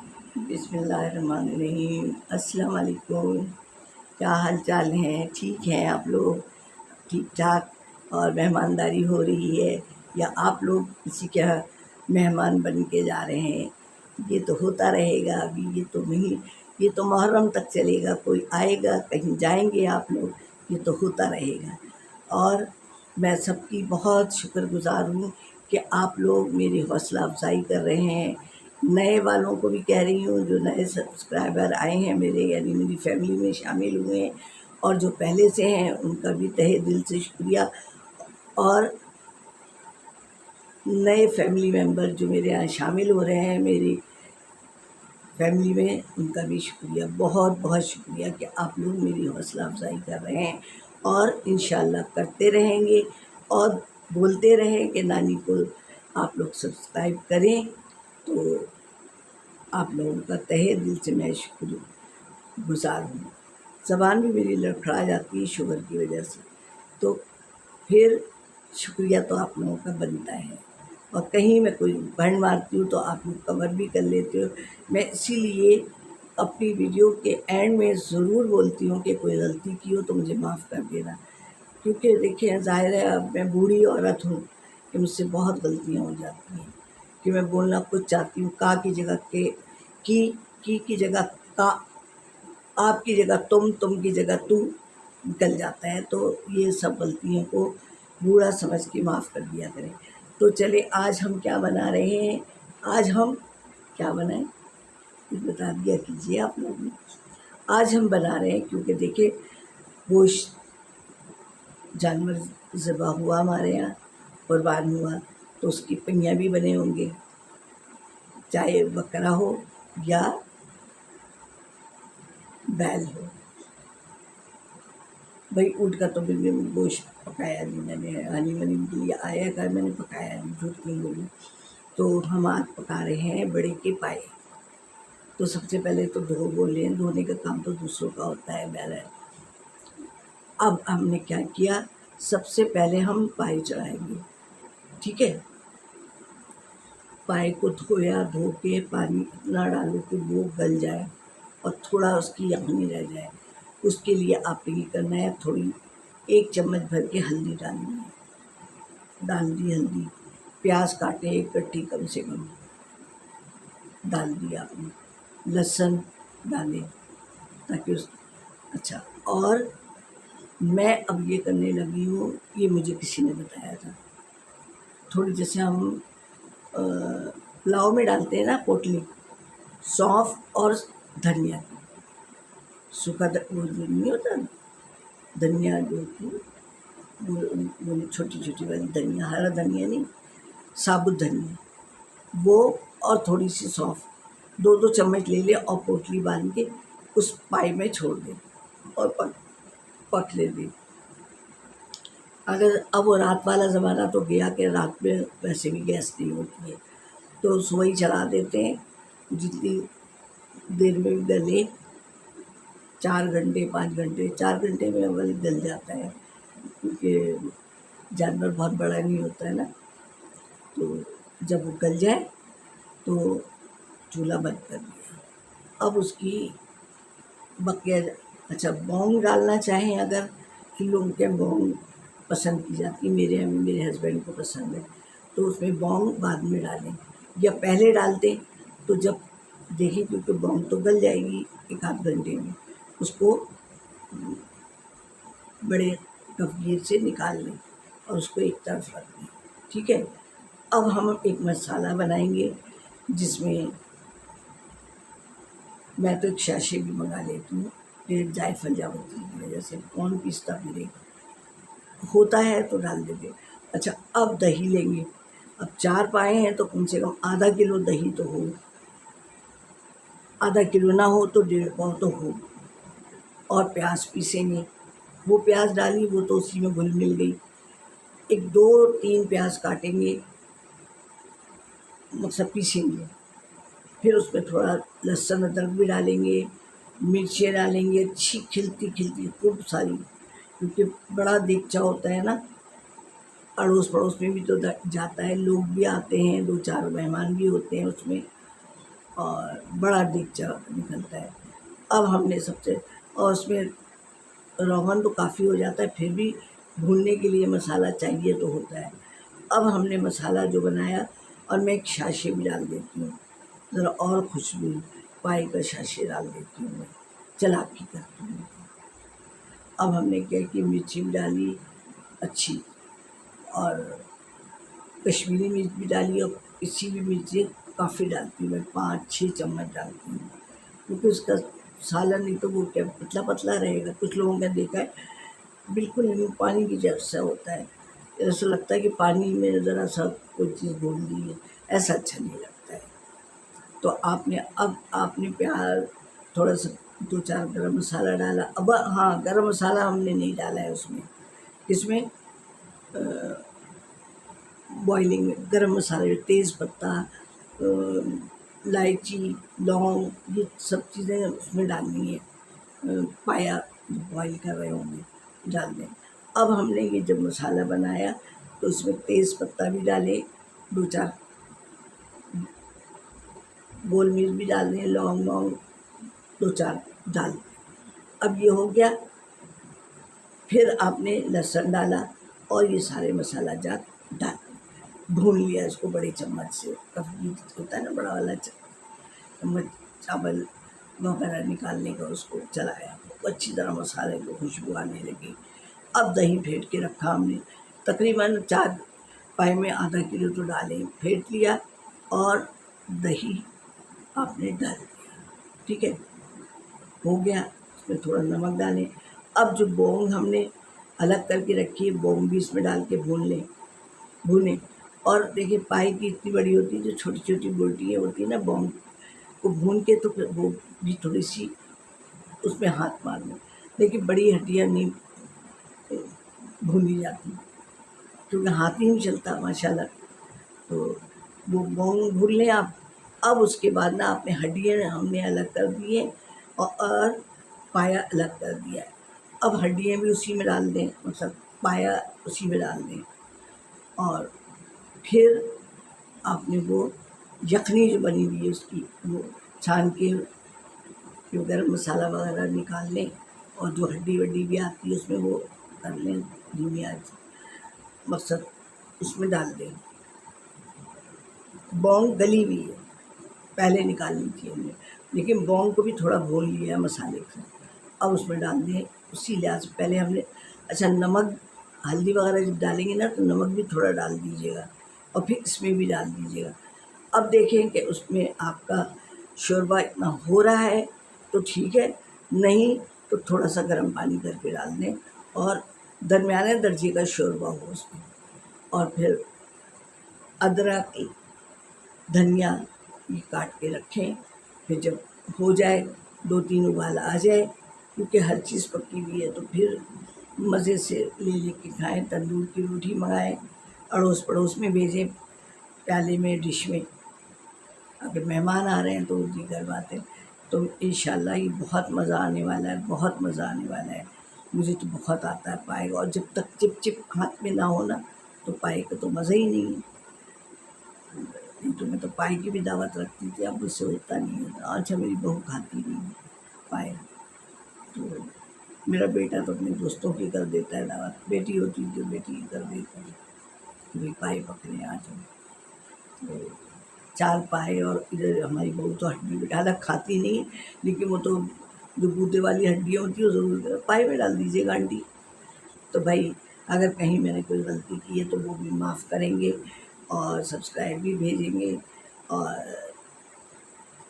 بسم اللہ الرحمن الرحیم۔ السلام علیکم، کیا حال چال ہیں؟ ٹھیک ہیں آپ لوگ؟ ٹھیک ٹھاک؟ اور مہمانداری ہو رہی ہے یا آپ لوگ کسی کے مہمان بن کے جا رہے ہیں؟ یہ تو ہوتا رہے گا، ابھی یہ تو محرم تک چلے گا، کوئی آئے گا، کہیں جائیں گے آپ لوگ، یہ تو ہوتا رہے گا۔ اور میں سب کی بہت شکر گزار ہوں کہ آپ لوگ میری حوصلہ افزائی کر رہے ہیں۔ نئے والوں کو بھی کہہ رہی ہوں، جو نئے سبسکرائبر آئے ہیں میرے، یعنی میری فیملی میں شامل ہوئے ہیں، اور جو پہلے سے ہیں ان کا بھی تہہ دل سے شکریہ، اور نئے فیملی ممبر جو میرے یہاں شامل ہو رہے ہیں میری فیملی میں، ان کا بھی شکریہ، بہت بہت شکریہ کہ آپ لوگ میری حوصلہ افزائی کر رہے ہیں، اور انشاءاللہ کرتے رہیں گے، اور بولتے رہیں کہ نانی کو آپ لوگ سبسکرائب کریں۔ تو آپ لوگوں کا تہہ دل سے میں شکر گزار ہوں۔ زبان بھی میری لڑکھڑا جاتی ہے شوگر کی وجہ سے، تو پھر شکریہ تو آپ لوگوں کا بنتا ہے، اور کہیں میں کوئی بھنڈ مارتی ہوں تو آپ لوگ کور بھی کر لیتے ہو۔ میں اسی لیے اپنی ویڈیو کے اینڈ میں ضرور بولتی ہوں کہ کوئی غلطی کی ہو تو مجھے معاف کر دینا، کیونکہ دیکھیں ظاہر ہے اب میں بوڑھی عورت ہوں کہ مجھ سے بہت غلطیاں ہو جاتی ہیں، کہ میں بولنا کچھ چاہتی ہوں، کا کی جگہ کے، کی جگہ کا، آپ کی جگہ تم کی جگہ تو نکل جاتا ہے، تو یہ سب غلطیوں کو بوڑھا سمجھ کے معاف کر دیا کریں۔ تو چلے آج ہم کیا بنا رہے ہیں؟ آج ہم کیا بنائیں کچھ بتا دیا کیجیے آپ لوگ نے۔ آج ہم بنا رہے ہیں، کیونکہ دیکھیں گوشت جانور ذبح ہوا ہمارے یہاں، قربان ہوا، تو اس کی پنیاں بھی بنے ہوں گے، چاہے بکرا ہو یا بیل ہو۔ بھائی اونٹ کا تو بالکل گوشت پکایا نہیں میں نے، ہنی منی کے لیے آیا کر، میں نے پکایا نہیں، جھوٹ نہیں بولوں۔ تو ہم آج پکا رہے ہیں بڑے کے پائے۔ تو سب سے پہلے تو دھو لیں، دھونے کا کام تو دوسروں کا ہوتا ہے بہرحال۔ اب ہم نے کیا کیا، سب سے پہلے ہم پائے چڑھائیں گے، ٹھیک ہے؟ پائے کو دھویا، دھو کے پانی اتنا ڈالو کہ وہ گل جائے اور تھوڑا اس کی یخنی رہ جائے۔ اس کے لیے آپ نے یہ کرنا ہے، تھوڑی 1 چمچ بھر کے ہلدی ڈالنی ہے، ڈال دی ہلدی، پیاز کاٹے 1 کٹی کم سے کم ڈال دیا آپ نے، لہسن ڈالے تاکہ اچھا۔ اور میں اب یہ کرنے لگی ہوں، یہ مجھے کسی نے بتایا تھا، تھوڑی جیسے ہم پلاؤ میں ڈالتے ہیں نا پوٹلی، سونف اور دھنیا کی، سوکھا وہ جو نہیں ہوتا دھنیا، جو ہوتی ہے وہ چھوٹی چھوٹی والی دھنیا، ہرا دھنیا نہیں، ثابت دھنیا، وہ اور تھوڑی سی سونف، 2 چمچ لے لے اور پوٹلی باندھ کے اس پائے میں چھوڑ دے اور پک لے دے۔ اگر اب وہ رات والا زمانہ تو گیا کہ رات میں ویسے بھی گیس نہیں ہوتی ہے، تو صبح ہی چلا دیتے ہیں، جتنی دیر میں گلے، 4 گھنٹے 5 گھنٹے، 4 گھنٹے میں اول گل جاتا ہے، کیونکہ جانور بہت بڑا نہیں ہوتا ہے نا۔ تو جب وہ گل جائے تو چولہا بند کر دیا۔ اب اس کی بقیہ، اچھا بونگ ڈالنا چاہیں اگر، کہ لوگوں کے بونگ پسند کی جاتی، میرے ہسبینڈ کو پسند ہے، تو اس میں بونگ بعد میں ڈالیں یا پہلے ڈال دیں، تو جب دیکھیں، کیونکہ بونگ تو گل جائے گی 1 آدھ گھنٹے میں، اس کو بڑے کفگیر سے نکال لیں اور اس کو ایک طرف رکھ دیں، ٹھیک ہے؟ اب ہم ایک مسالہ بنائیں گے، جس میں میں تو ایک شاشے بھی منگا لیتی ہوں، پھر جائفل جاوتری کی وجہ سے کون پیستا پھرے، ہوتا ہے تو ڈال دیتے۔ اچھا اب دہی لیں گے، اب 4 پائے ہیں تو کم سے کم ½ کلو دہی تو ہو، ½ کلو نہ ہو تو 1.5 پاؤ تو ہو، اور پیاز پیسیں گے، وہ پیاز ڈالی وہ تو اسی میں گھل مل گئی، 2-3 پیاز کاٹیں گے، مطلب پیسیں گے، پھر اس میں تھوڑا لہسن ادرک بھی ڈالیں گے، مرچیں ڈالیں گے، اچھی کھلتی خوب ساری، کیونکہ بڑا دیگچا ہوتا ہے نا، اڑوس پڑوس میں بھی تو جاتا ہے، لوگ بھی آتے ہیں، 2-4 مہمان بھی ہوتے ہیں اس میں، اور بڑا دیگچا نکلتا ہے. اب ہم نے سب سے، اور اس میں روغن تو کافی ہو جاتا ہے، پھر بھی بھوننے کے لیے مسالہ چاہیے تو ہوتا ہے. اب ہم نے مسالہ جو بنایا، اور میں ایک شاشے بھی ڈال دیتی ہوں ذرا اور خوشبو، پائی کا شاشے ڈال دیتی ہوں میں، چلاکی کرتی ہوں. اب ہم نے کیا کہ مرچی بھی ڈالی اچھی، اور کشمیری مرچ بھی ڈالی، اور کسی بھی مرچی کافی ڈالتی ہوں میں، 5-6 چمچ ڈالتی ہوں، کیونکہ اس کا سالن نہیں تو وہ کیا پتلا پتلا رہے گا. کچھ لوگوں نے دیکھا ہے بالکل نہیں پانی کی جیسا ہوتا ہے، ایسا لگتا ہے کہ پانی میں ذرا سا کوئی چیز بھون دی ہے، ایسا اچھا نہیں لگتا ہے. تو آپ نے پیاز تھوڑا سا 2-4 گرم مسالہ ڈالا. اب ہاں، گرم مسالہ ہم نے نہیں ڈالا ہے اس میں بوائلنگ میں گرم مسالے، تیز پتہ، الائچی، لونگ، یہ سب چیزیں اس میں ڈالنی ہے. پایا بوائل کر رہے ہوں گے ڈال دیں. اب ہم نے یہ جب مسالہ بنایا تو اس میں تیز پتہ بھی ڈالے، 2-4 گول مرچ بھی ڈال دیں، لونگ 2-4 ڈال دیں. اب یہ ہو گیا. پھر آپ نے لہسن ڈالا اور یہ سارے مسالہ جات ڈال بھون لیا اس کو بڑے چمچ سے، کبھی ہوتا ہے نا بڑا والا چمچ چاول وغیرہ نکالنے کا، اس کو چلایا اچھی طرح مسالے کو خوشبو آنے لگی. اب دہی پھینٹ کے رکھا ہم نے، تقریباً 4 پائے میں آدھا کلو تو ڈالیں، پھینٹ لیا اور دہی آپ نے ڈال دیا. ٹھیک ہے، ہو گیا. اس میں تھوڑا نمک ڈالیں. اب جو بونگ ہم نے الگ کر کے رکھی ہے، بونگ بھی اس میں ڈال کے بھونیں. اور دیکھیں پائی کی اتنی بڑی ہوتی ہے، جو چھوٹی چھوٹی بولٹیاں ہوتی ہیں نا، بونگ کو بھون کے تو پھر وہ بھی تھوڑی سی اس میں ہاتھ مار دیں. لیکن بڑی ہڈیاں نہیں بھونی جاتی کیونکہ ہاتھ ہی نہیں چلتا ماشاء اللہ. تو وہ بونگ بھون لیں آپ. اب اس کے بعد نا آپ نے ہڈیاں ہم نے الگ کر دی ہیں، اور پایا الگ کر دیا ہے. اب ہڈیاں بھی اسی میں ڈال دیں، مطلب پایا اسی میں ڈال دیں. اور پھر آپ نے وہ یخنی جو بنی ہوئی ہے اس کی، وہ چھان کے جو گرم مسالہ وغیرہ نکال لیں، اور جو ہڈی وڈی بھی آتی ہے اس میں وہ کر لیں دھیمی آنچ سے، مقصد اس میں ڈال دیں. بونگ گلی ہوئی ہے، پہلے نکالنی تھی ہم نے، لیکن بونگ کو بھی تھوڑا بھون لیا مسالے سے. اب اس میں ڈال دیں اسی لحاظ سے پہلے ہم نے. اچھا، نمک ہلدی وغیرہ جب ڈالیں گے نا تو نمک بھی تھوڑا ڈال دیجیے گا، اور پھر اس میں بھی ڈال دیجیے گا. اب دیکھیں کہ اس میں آپ کا شوربہ اتنا ہو رہا ہے تو ٹھیک ہے، نہیں تو تھوڑا سا گرم پانی کر کے ڈال دیں، اور درمیانے درجے کا شوربہ ہو اس میں. اور پھر ادرک، دھنیا یہ کاٹ کے رکھیں. پھر جب ہو جائے 2-3 ابال آ جائے، کیونکہ ہر چیز پکی ہوئی ہے تو پھر مزے سے لے کے کھائیں. تندور کی روٹی منگائیں، اڑوس پڑوس میں بھیجیں پیالے میں، ڈش میں. اگر مہمان آ رہے ہیں تو دیگر بات ہے. تو انشاءاللہ یہ بہت مزہ آنے والا ہے، بہت مزہ آنے والا ہے. مجھے تو بہت آتا ہے پائے گا، اور جب تک چپ چپ ہاتھ میں نہ ہونا تو پائے کا تو مزہ ہی نہیں ہے. نہیں تو میں تو پائے کی بھی دعوت رکھتی تھی، اب مجھ سے ہوتا نہیں ہوتا. اچھا، میری بہو کھاتی نہیں ہے پائے، تو میرا بیٹا تو اپنے دوستوں کی کر دیتا ہے دعوت، بیٹی ہوتی تو بیٹی کی کر دیتی ہے کہ بھائی پائے پکڑے آ جاؤ. تو 4 پائے، اور ادھر ہماری بہو تو ہڈی الگ کھاتی نہیں، لیکن وہ تو جو گودے والی ہڈیاں ہوتی ہیں وہ ضرور پائے میں ڈال دیجیے گا آنٹی. تو بھائی اگر کہیں میں نے کوئی غلطی کی ہے تو وہ بھی معاف کریں گے، اور سبسکرائب بھی بھیجیں گے، اور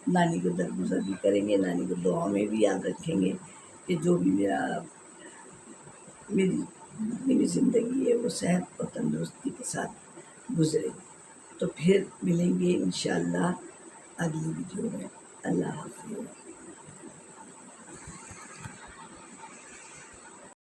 نانی کو درگزر بھی کریں گے. نانی کو دعا میں بھی یاد رکھیں گے کہ جو بھی میری زندگی ہے وہ صحت اور تندرستی کے ساتھ گزرے. تو پھر ملیں گے انشاءاللہ اگلی ویڈیو میں. اللہ حافظ.